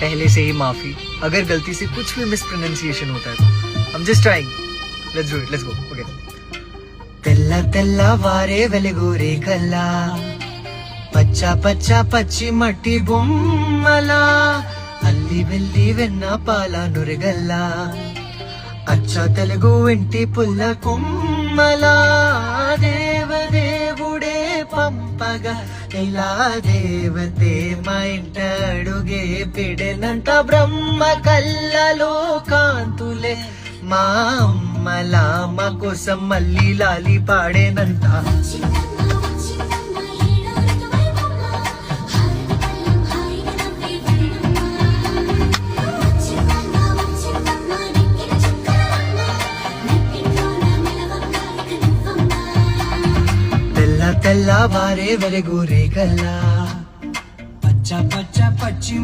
पहले से ही माफी अगर गलती से कुछ भी मिसप्रोनाउंसिएशन होता है तो I am just trying let's do it let's go okay తెల్ల తెల్లవారే వెలుగురే కల్లా పచ్చ పచ్చ పచ్చి మట్టి బొమ్మలా అల్లి వెళ్ళి వెన్న పాల నురగల్లా అచ్చ తెలుగు ఇంటి పుల్ల కొమ్మలా దేవదేవుడే పంపగా ఇలా దేవతే మా ఇంట అడుగే పిడెనంత బ్రహ్మ కళ్ళలో కాంతులే మా అమ్మలా మా కోసం మళ్ళీ లాలి పాడేనంత తెల్ల తెల్లవారే వెలుగురే కల్లా పచ్చ పచ్చ పచ్చి